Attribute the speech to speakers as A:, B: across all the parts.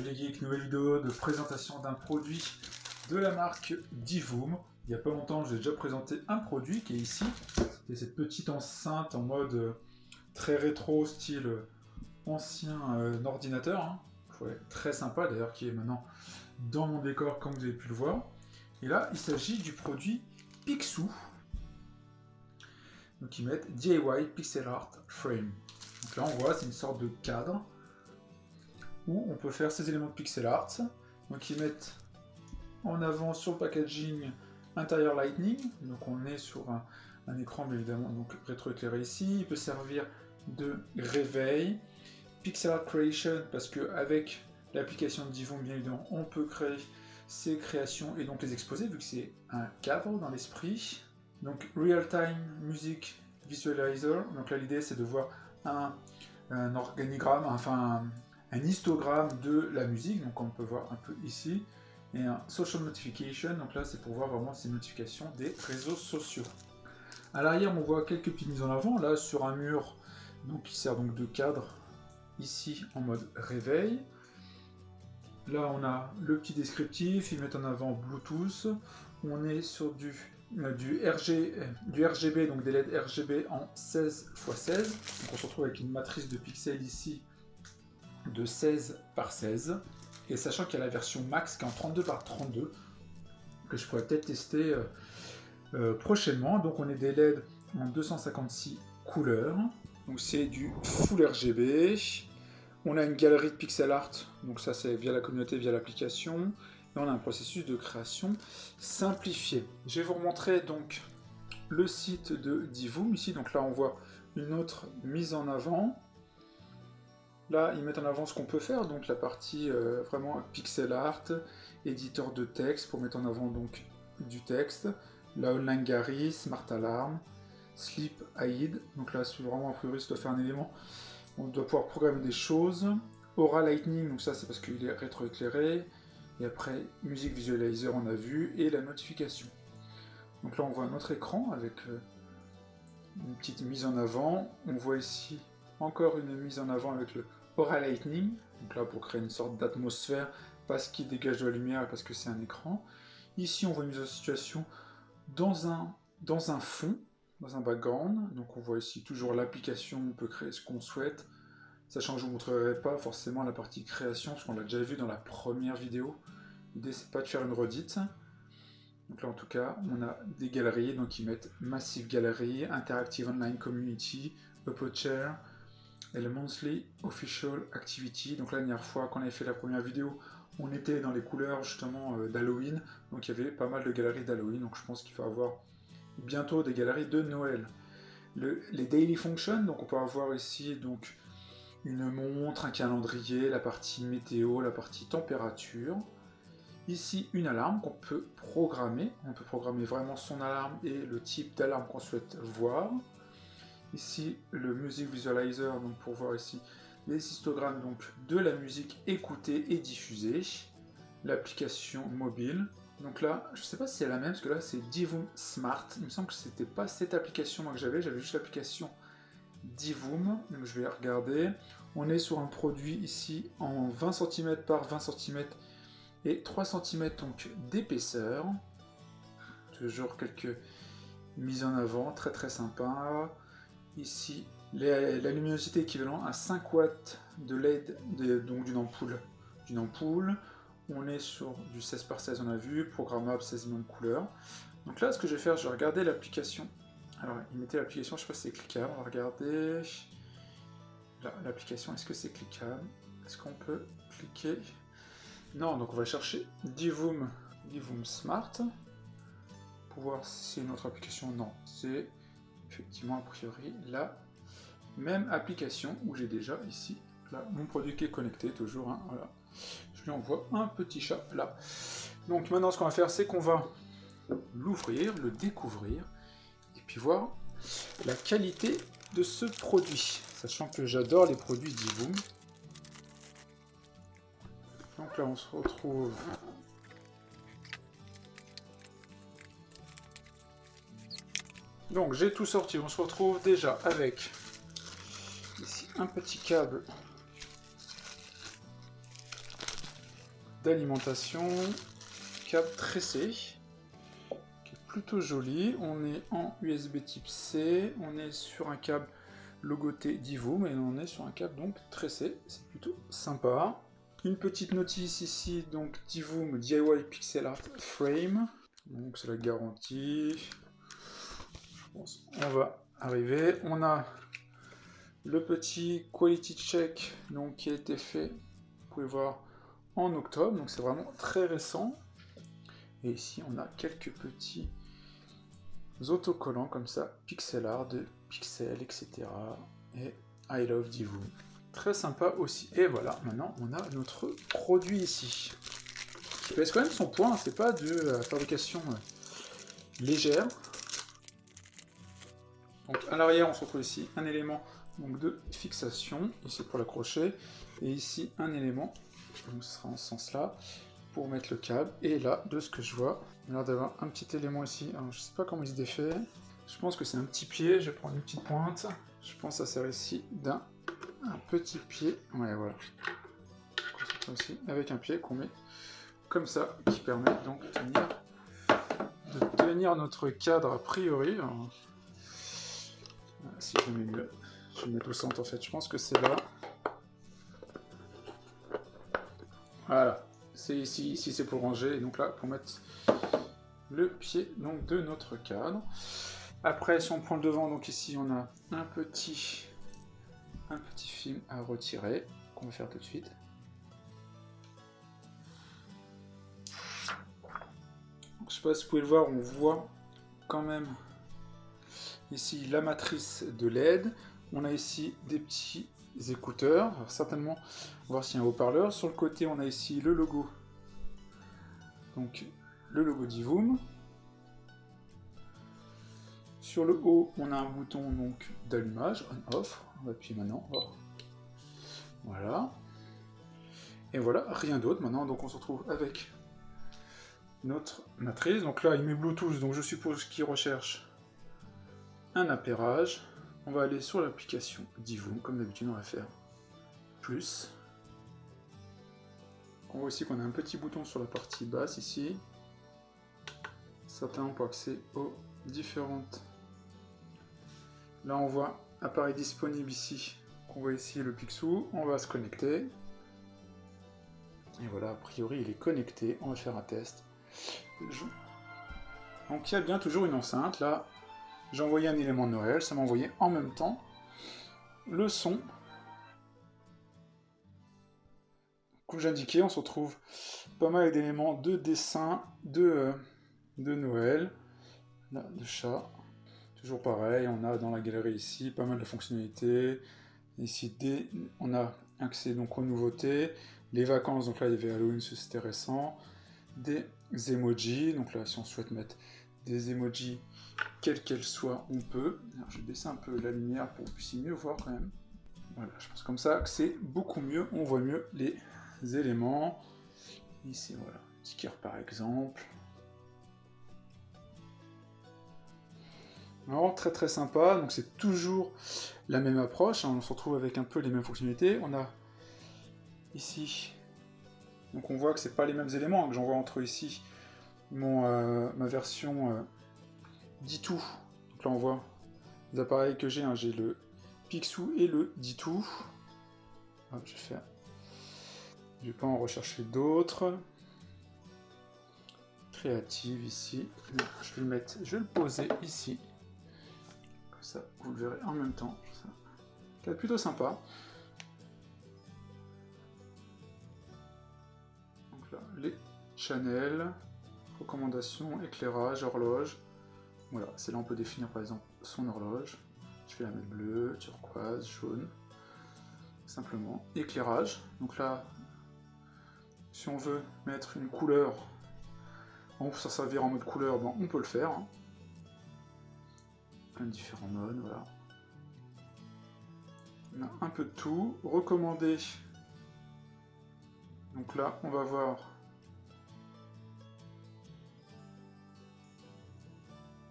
A: les geeks, nouvelle vidéo de présentation d'un produit de la marque Divoom. Il n'y a pas longtemps, j'ai déjà présenté un produit qui est ici. C'est cette petite enceinte en mode très rétro, style ancien ordinateur. Hein. Ouais, très sympa d'ailleurs, qui est maintenant dans mon décor comme vous avez pu le voir. Et là, il s'agit du produit Picsou. Donc ils mettent DIY Pixel Art Frame. Donc là on voit, c'est une sorte de cadre où on peut faire ces éléments de pixel art. Donc ils mettent en avant sur le packaging intérieur Lightning. Donc on est sur un écran bien évidemment donc rétroéclairé ici. Il peut servir de réveil. Pixel Art Creation parce qu'avec l'application de Divoom bien évidemment on peut créer ces créations et donc les exposer vu que c'est un cadre dans l'esprit. Donc Real Time Music Visualizer. Donc là l'idée c'est de voir un organigramme, enfin un histogramme de la musique, donc on peut voir un peu ici, et un Social Notification, donc là c'est pour voir vraiment ces notifications des réseaux sociaux. À l'arrière on voit quelques petites mises en avant, là sur un mur, donc qui sert donc de cadre, ici en mode réveil. Là on a le petit descriptif, ils mettent en avant Bluetooth, on est sur du RGB, donc des LED RGB en 16x16, donc on se retrouve avec une matrice de pixels ici de 16 par 16, et sachant qu'il y a la version max qui est en 32 par 32, que je pourrais peut-être tester prochainement. Donc on est des LED en 256 couleurs, donc c'est du full RGB. On a une galerie de pixel art, donc ça c'est via la communauté, via l'application, et on a un processus de création simplifié. Je vais vous remontrer donc le site de Divoom ici, donc là on voit une autre mise en avant. Là, ils mettent en avant ce qu'on peut faire, donc la partie vraiment pixel art, éditeur de texte pour mettre en avant donc du texte, la online Gary, Smart Alarm, Sleep Aid, donc là c'est vraiment a priori ça doit faire un élément, on doit pouvoir programmer des choses, Aura Lightning, donc ça c'est parce qu'il est rétroéclairé, et après Music Visualizer on a vu, et la notification. Donc là on voit notre écran avec une petite mise en avant, on voit ici encore une mise en avant avec le Aura Lightning, donc là pour créer une sorte d'atmosphère, parce qu'il dégage de la lumière et parce que c'est un écran. Ici on voit une mise en situation dans un fond, dans un background, donc on voit ici toujours l'application, on peut créer ce qu'on souhaite, sachant que je ne vous montrerai pas forcément la partie création, parce qu'on l'a déjà vu dans la première vidéo. L'idée c'est pas de faire une redite. Donc là en tout cas on a des galeries, donc ils mettent Massive Gallery, Interactive Online Community, Upload Share, et le Monthly Official Activity. Donc là, la dernière fois, quand on avait fait la première vidéo, on était dans les couleurs justement d'Halloween, donc il y avait pas mal de galeries d'Halloween, donc je pense qu'il va y avoir bientôt des galeries de Noël. Les Daily Functions, donc on peut avoir ici donc une montre, un calendrier, la partie météo, la partie température. Ici, une alarme qu'on peut programmer. On peut programmer vraiment son alarme et le type d'alarme qu'on souhaite voir. Ici, le Music Visualizer, donc pour voir ici les histogrammes donc, de la musique écoutée et diffusée. L'application mobile. Donc là, je ne sais pas si c'est la même, parce que là c'est Divoom Smart. Il me semble que c'était pas cette application que j'avais juste l'application Divoom. Donc je vais regarder. On est sur un produit ici en 20 cm par 20 cm et 3 cm donc d'épaisseur. Toujours quelques mises en avant, très très sympa. Ici, la luminosité équivalente à 5 watts de LED, donc d'une ampoule. On est sur du 16 par 16, on a vu, programmable 16 millions de couleurs. Donc là, ce que je vais faire, je vais regarder l'application. Alors, il mettait l'application, je ne sais pas si c'est cliquable, on va regarder. Là, l'application, est-ce que c'est cliquable? Est-ce qu'on peut cliquer? Non, donc on va chercher Divoom Smart, pour voir si c'est une autre application. Non, c'est effectivement a priori la même application où j'ai déjà ici là, mon produit qui est connecté toujours, hein, voilà. Je lui envoie un petit chat là. Donc maintenant ce qu'on va faire c'est qu'on va l'ouvrir, le découvrir et puis voir la qualité de ce produit, sachant que j'adore les produits Divoom. Donc là on se retrouve donc j'ai tout sorti, on se retrouve déjà avec ici un petit câble d'alimentation, câble tressé, qui est plutôt joli. On est en USB type C, on est sur un câble logoté Divoom, et on est sur un câble donc tressé, c'est plutôt sympa. Une petite notice ici, donc Divoom DIY Pixel Art Frame, donc c'est la garantie. Je pense on va arriver. On a le petit quality check donc, qui a été fait, vous pouvez voir, en octobre, donc c'est vraiment très récent. Et ici on a quelques petits autocollants comme ça, pixel art de Pixel, etc. Et I love Divoom. Très sympa aussi. Et voilà, maintenant on a notre produit ici. Qui pèse quand même son poids, hein. C'est pas de fabrication légère. Donc à l'arrière on se retrouve ici un élément donc, de fixation, ici pour l'accrocher, et ici un élément, donc ce sera en ce sens là, pour mettre le câble. Et là, de ce que je vois, il a l'air d'avoir un petit élément ici, alors je sais pas comment il se défait, je pense que c'est un petit pied, je vais prendre une petite pointe, je pense que ça sert ici d'un petit pied, ouais voilà, ici, avec un pied qu'on met comme ça, qui permet donc de tenir notre cadre a priori. Alors, si je mets mieux, je vais mettre au centre en fait, je pense que c'est là. Voilà, c'est ici c'est pour ranger, et donc là pour mettre le pied donc, de notre cadre. Après si on prend le devant, donc ici on a un petit film à retirer, qu'on va faire tout de suite. Donc, je sais pas si vous pouvez le voir, on voit quand même ici la matrice de LED, on a ici des petits écouteurs, alors, certainement voir s'il y a un haut-parleur. Sur le côté on a ici le logo, donc le logo Divoom. Sur le haut on a un bouton donc d'allumage, on-off, on va appuyer maintenant, oh. Voilà, et voilà, rien d'autre. Maintenant donc on se retrouve avec notre matrice, donc là il met Bluetooth, donc je suppose qu'il recherche un appairage. On va aller sur l'application Divoom, comme d'habitude on va faire plus. On voit aussi qu'on a un petit bouton sur la partie basse ici, certainement pour accéder aux différentes. Là on voit appareil disponible ici, qu'on voit ici le Picsou, on va se connecter. Et voilà, a priori il est connecté, on va faire un test. Donc il y a bien toujours une enceinte, là j'ai envoyé un élément de Noël, ça m'a envoyé en même temps le son. Comme j'indiquais, on se retrouve pas mal d'éléments de dessin de Noël, là, de chat. Toujours pareil, on a dans la galerie ici pas mal de fonctionnalités. Ici, on a accès donc aux nouveautés, les vacances, donc là il y avait Halloween, c'était récent, des emojis, donc là si on souhaite mettre des emojis, quelles qu'elles soient, on peut. Alors, je vais baisser un peu la lumière pour que vous puissiez mieux voir quand même. Voilà, je pense comme ça que c'est beaucoup mieux, on voit mieux les éléments. Ici voilà, sticker par exemple. Alors très très sympa, donc c'est toujours la même approche, hein. On se retrouve avec un peu les mêmes fonctionnalités. On a ici, donc on voit que c'est pas les mêmes éléments, hein, que j'envoie entre ici ma version Ditou. Donc là on voit les appareils que j'ai, hein, j'ai le Picsou et le Ditou. Hop, je vais pas en rechercher d'autres. Créative ici, je vais le poser ici. Ça, vous le verrez en même temps. C'est plutôt sympa. Donc là, les channels, recommandations, éclairage, horloge. Voilà, c'est là on peut définir par exemple son horloge. Je vais la mettre bleue, turquoise, jaune. Simplement. Éclairage. Donc là, si on veut mettre une couleur, on peut s'en servir en mode couleur, bon, on peut le faire. Hein. Plein de différents modes, voilà. On a un peu de tout. Recommandé. Donc là, on va voir.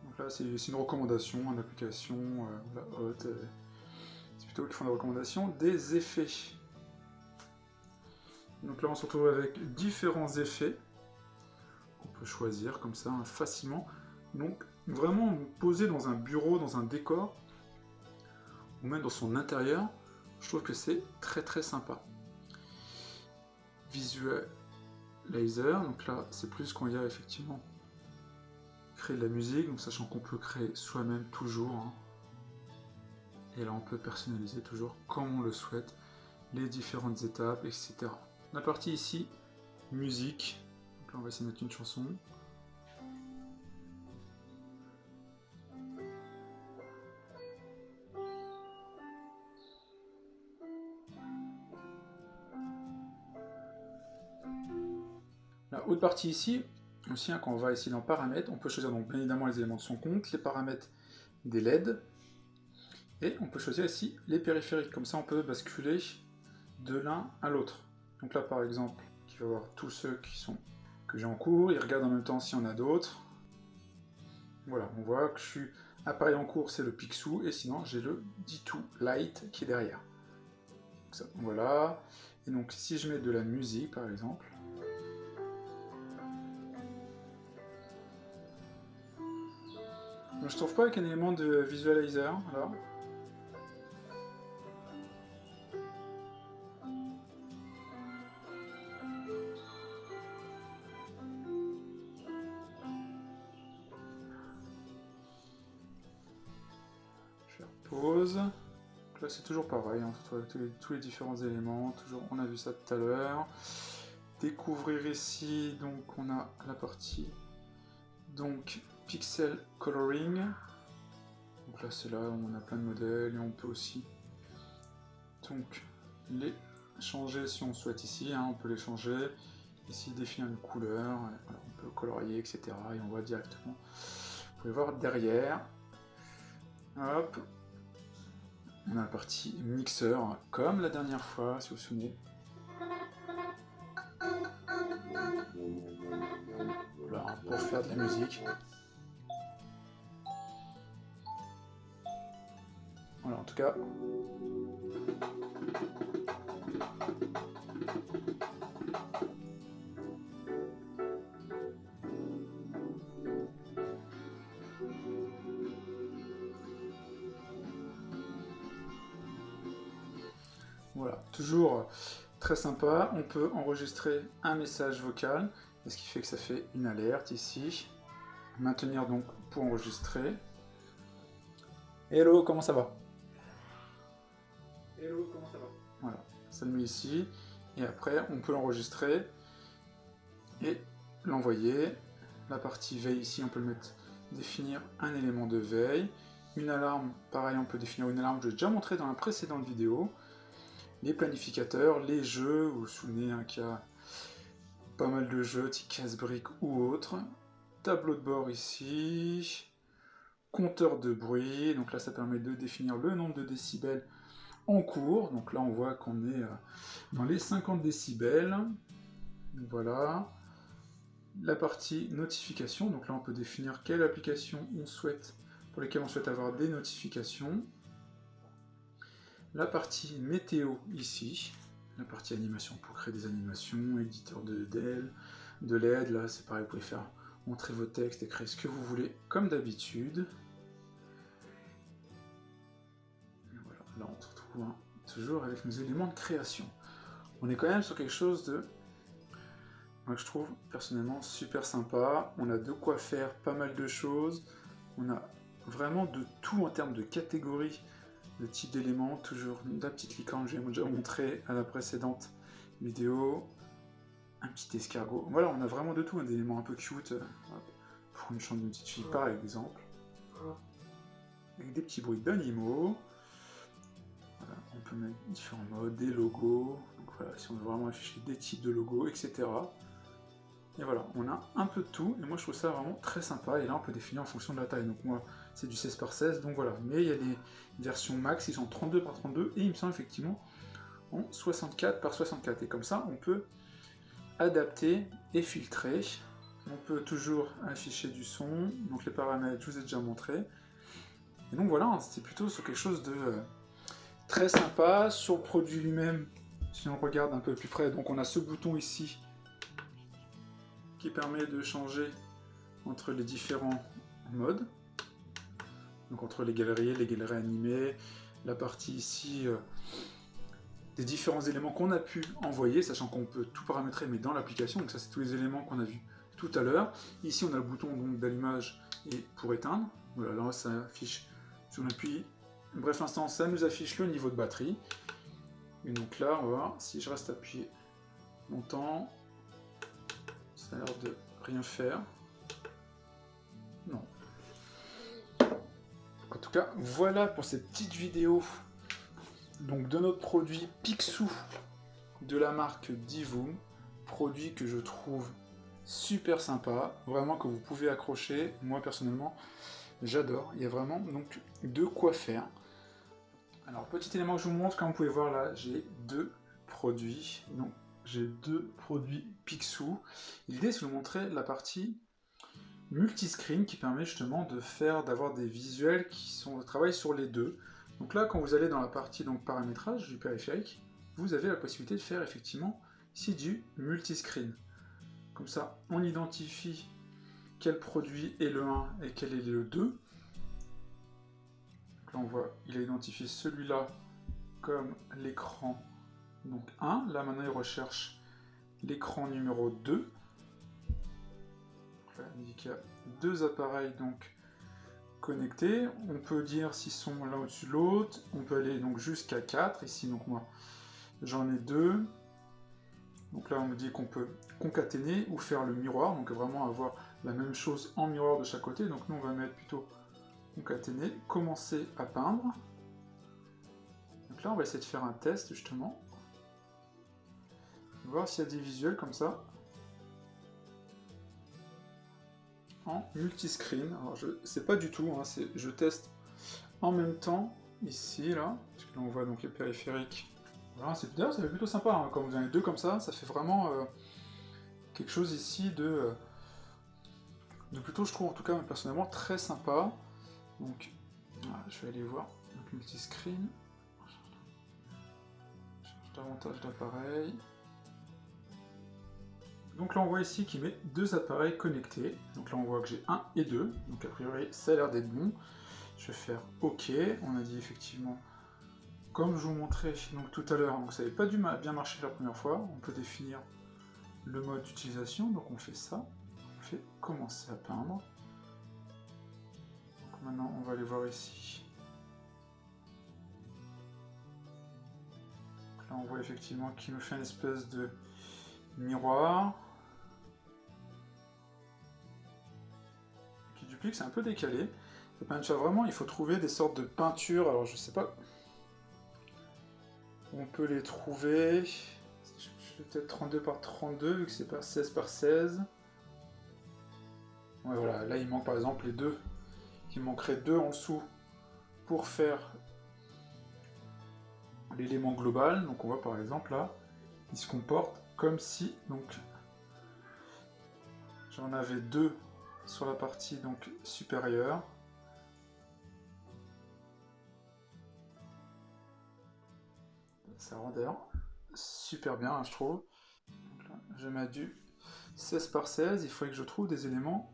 A: Donc là, c'est une recommandation, une application, c'est plutôt qu'ils font des recommandations. Des effets. Donc là on se retrouve avec différents effets qu'on peut choisir comme ça hein, facilement. Donc vraiment poser dans un bureau, dans un décor, ou même dans son intérieur, je trouve que c'est très sympa. Visualizer, donc là c'est plus quand il y a effectivement créer de la musique, donc sachant qu'on peut créer soi-même toujours. Hein. Et là on peut personnaliser toujours comme on le souhaite, les différentes étapes, etc. La partie ici, musique, donc là on va essayer de mettre une chanson. La haute partie ici, aussi hein, quand on va ici dans paramètres, on peut choisir donc bien évidemment les éléments de son compte, les paramètres des LED, et on peut choisir ici les périphériques, comme ça on peut basculer de l'un à l'autre. Donc là par exemple, il va voir tous ceux que j'ai en cours, il regarde en même temps s'il y en a d'autres. Voilà, on voit que je suis appareil en cours, c'est le Picsou, et sinon j'ai le D2 Lite qui est derrière. Donc ça, voilà, et donc si je mets de la musique par exemple, je trouve pas avec un élément de visualizer là. Je vais pause. Donc là c'est toujours pareil, hein, tous les différents éléments, toujours on a vu ça tout à l'heure. Découvrir ici, donc on a la partie donc pixel coloring. Donc là c'est là où on a plein de modèles et on peut aussi donc les changer si on souhaite ici, hein, on peut les changer. Ici définir une couleur, voilà, on peut colorier, etc. Et on voit directement. Vous pouvez voir derrière. Hop. On a la partie mixeur, comme la dernière fois, si vous vous souvenez. Voilà, pour faire de la musique. Voilà, en tout cas. Voilà, toujours très sympa. On peut enregistrer un message vocal, ce qui fait que ça fait une alerte ici. Maintenir donc pour enregistrer. Hello, comment ça va? Hello, comment ça va? Voilà, ça le met ici. Et après, on peut l'enregistrer et l'envoyer. La partie veille ici, on peut le mettre, définir un élément de veille. Une alarme, pareil, on peut définir une alarme, je l'ai déjà montré dans la précédente vidéo. Les planificateurs, les jeux, vous vous souvenez hein, qu'il y a pas mal de jeux, type casse-briques ou autres. Tableau de bord ici. Compteur de bruit, donc là ça permet de définir le nombre de décibels en cours. Donc là on voit qu'on est dans les 50 décibels. Voilà. La partie notification, donc là on peut définir quelle application on souhaite, pour lesquelles on souhaite avoir des notifications. La partie météo ici, la partie animation pour créer des animations, éditeur de LED, là c'est pareil, vous pouvez faire montrer vos textes et créer ce que vous voulez comme d'habitude. Voilà, là on se retrouve hein, toujours avec nos éléments de création. On est quand même sur quelque chose de, moi je trouve personnellement super sympa. On a de quoi faire pas mal de choses. On a vraiment de tout en termes de catégories, de type d'éléments. Toujours la petite licorne, je l'ai déjà montré à la précédente vidéo. Un petit escargot. Voilà, on a vraiment de tout, hein, des éléments un peu cute. Pour une chambre d'une petite fille par exemple. Avec des petits bruits d'animaux. Voilà, on peut mettre différents modes, des logos. Donc voilà, si on veut vraiment afficher des types de logos, etc. Et voilà, on a un peu de tout, et moi je trouve ça vraiment très sympa, et là on peut définir en fonction de la taille. Donc moi c'est du 16 par 16, donc voilà. Mais il y a des versions max, ils sont 32 par 32, et il me semble effectivement en 64 par 64. Et comme ça on peut adapter et filtrer. On peut toujours afficher du son, donc les paramètres je vous ai déjà montré. Et donc voilà, c'était plutôt sur quelque chose de très sympa. Sur le produit lui-même, si on regarde un peu plus près, donc on a ce bouton ici qui permet de changer entre les différents modes. Donc entre les galeries animées, la partie ici des différents éléments qu'on a pu envoyer, sachant qu'on peut tout paramétrer mais dans l'application. Donc ça c'est tous les éléments qu'on a vus tout à l'heure. Ici on a le bouton d'allumage et pour éteindre. Voilà, là ça affiche, si on appuie, bref l'instant ça nous affiche le niveau de batterie. Et donc là on va voir, si je reste appuyé longtemps, ça a l'air de rien faire. Non. En tout cas, voilà pour cette petite vidéo donc, de notre produit Pixoo de la marque Divoom. Produit que je trouve super sympa, vraiment que vous pouvez accrocher. Moi personnellement, j'adore. Il y a vraiment donc de quoi faire. Alors, petit élément que je vous montre, comme vous pouvez voir là, j'ai deux produits. Donc, j'ai deux produits Pixoo. L'idée, c'est de vous montrer la partie multiscreen qui permet justement d'avoir des visuels qui travaillent sur les deux. Donc là, quand vous allez dans la partie donc, paramétrage du périphérique, vous avez la possibilité de faire effectivement ici du multiscreen. Comme ça, on identifie quel produit est le 1 et quel est le 2. Donc là, on voit, il a identifié celui-là comme l'écran donc 1. Là, maintenant, il recherche l'écran numéro 2. Là, il dit qu'il y a deux appareils donc connectés. On peut dire s'ils sont l'un au-dessus de l'autre. On peut aller donc jusqu'à 4. Ici, donc moi, j'en ai 2. Donc là, on me dit qu'on peut concaténer ou faire le miroir. Donc vraiment avoir la même chose en miroir de chaque côté. Donc nous, on va mettre plutôt concaténer. Commencer à peindre. Donc là, on va essayer de faire un test justement. Voir s'il y a des visuels comme ça. En multiscreen. Alors je sais pas du tout, hein, je teste en même temps ici là, parce que là on voit donc les périphériques. Voilà, ça fait plutôt sympa hein, quand vous en avez deux comme ça fait vraiment quelque chose ici de plutôt, je trouve en tout cas personnellement très sympa. Donc voilà, je vais aller voir donc multiscreen. Charge davantage d'appareils. Donc là on voit ici qu'il met deux appareils connectés. Donc là on voit que j'ai 1 et 2. Donc a priori ça a l'air d'être bon. Je vais faire OK. On a dit effectivement, comme je vous montrais donc, tout à l'heure, donc ça n'avait pas dû bien marcher la première fois. On peut définir le mode d'utilisation. Donc on fait ça. On fait commencer à peindre. Donc maintenant on va aller voir ici. Donc là on voit effectivement qu'il nous fait une espèce de miroir qui duplique, c'est un peu décalé. Et peinture vraiment, il faut trouver des sortes de peintures. Alors je sais pas où on peut les trouver. Peut-être 32 par 32 vu que c'est pas 16 par 16. Ouais voilà, là il manque par exemple les deux. Il manquerait deux en dessous pour faire l'élément global. Donc on voit par exemple là, il se comporte comme si donc j'en avais deux sur la partie donc supérieure. Ça rend d'ailleurs super bien, hein, je trouve. Donc là, je mets du 16 par 16. Il faudrait que je trouve des éléments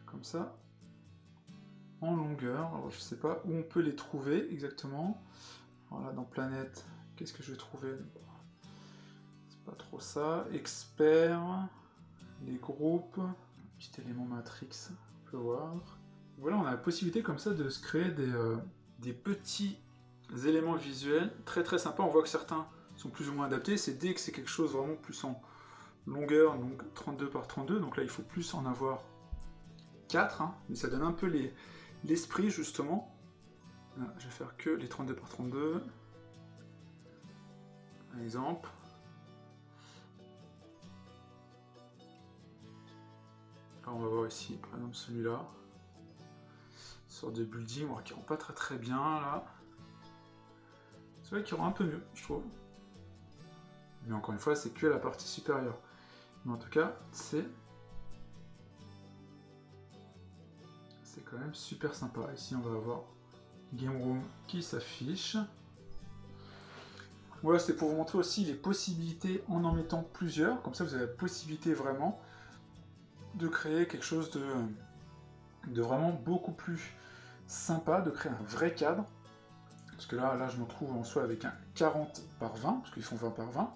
A: comme ça en longueur. Alors je sais pas où on peut les trouver exactement. Voilà, dans planète, qu'est-ce que je vais trouver? Pas trop ça. Expert, les groupes, petit élément matrix, on peut voir. Voilà, on a la possibilité comme ça de se créer des petits éléments visuels très très sympas. On voit que certains sont plus ou moins adaptés. C'est dès que c'est quelque chose vraiment plus en longueur, donc 32 par 32. Donc là, il faut plus en avoir 4, hein, mais ça donne un peu l'esprit justement. Là, je vais faire que les 32 par 32. Par exemple. Là, on va voir ici, par exemple celui-là. Sorte de building, qui rend pas très très bien là. C'est vrai qu'il rend un peu mieux, je trouve. Mais encore une fois, c'est que la partie supérieure. Mais en tout cas, c'est quand même super sympa. Ici, on va avoir Game Room qui s'affiche. Voilà, c'était pour vous montrer aussi les possibilités en mettant plusieurs. Comme ça, vous avez la possibilité vraiment de créer quelque chose de vraiment beaucoup plus sympa, de créer un vrai cadre. Parce que là, je me retrouve en soi avec un 40 par 20, parce qu'ils font 20 par 20.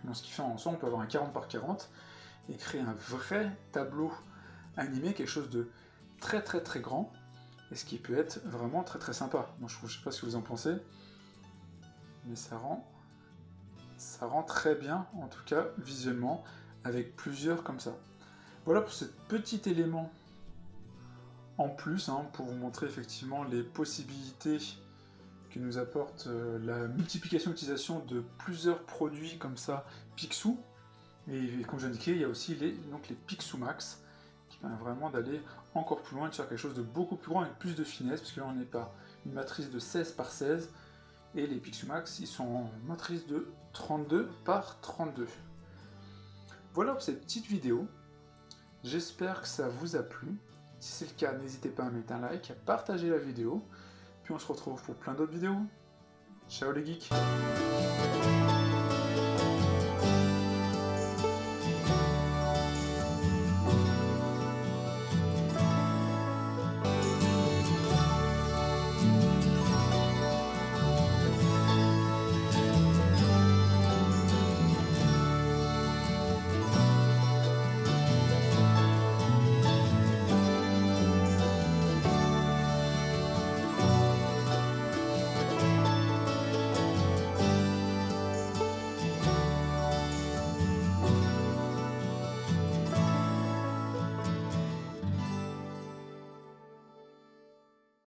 A: Donc ce qui fait en soi, on peut avoir un 40 par 40 et créer un vrai tableau animé, quelque chose de très très très grand, et ce qui peut être vraiment très très sympa. Moi je sais pas ce que vous en pensez, mais ça rend très bien, en tout cas visuellement, avec plusieurs comme ça. Voilà pour ce petit élément en plus, hein, pour vous montrer effectivement les possibilités que nous apporte la multiplication d'utilisation de plusieurs produits comme ça, Picsou. Et comme j'indiquais, il y a aussi les Picsou Max, qui permet vraiment d'aller encore plus loin et de faire quelque chose de beaucoup plus grand avec plus de finesse, parce que là on n'est pas une matrice de 16 par 16, et les Picsou Max, ils sont en matrice de 32 par 32. Voilà pour cette petite vidéo. J'espère que ça vous a plu. Si c'est le cas, n'hésitez pas à mettre un like, à partager la vidéo. Puis on se retrouve pour plein d'autres vidéos. Ciao les geeks!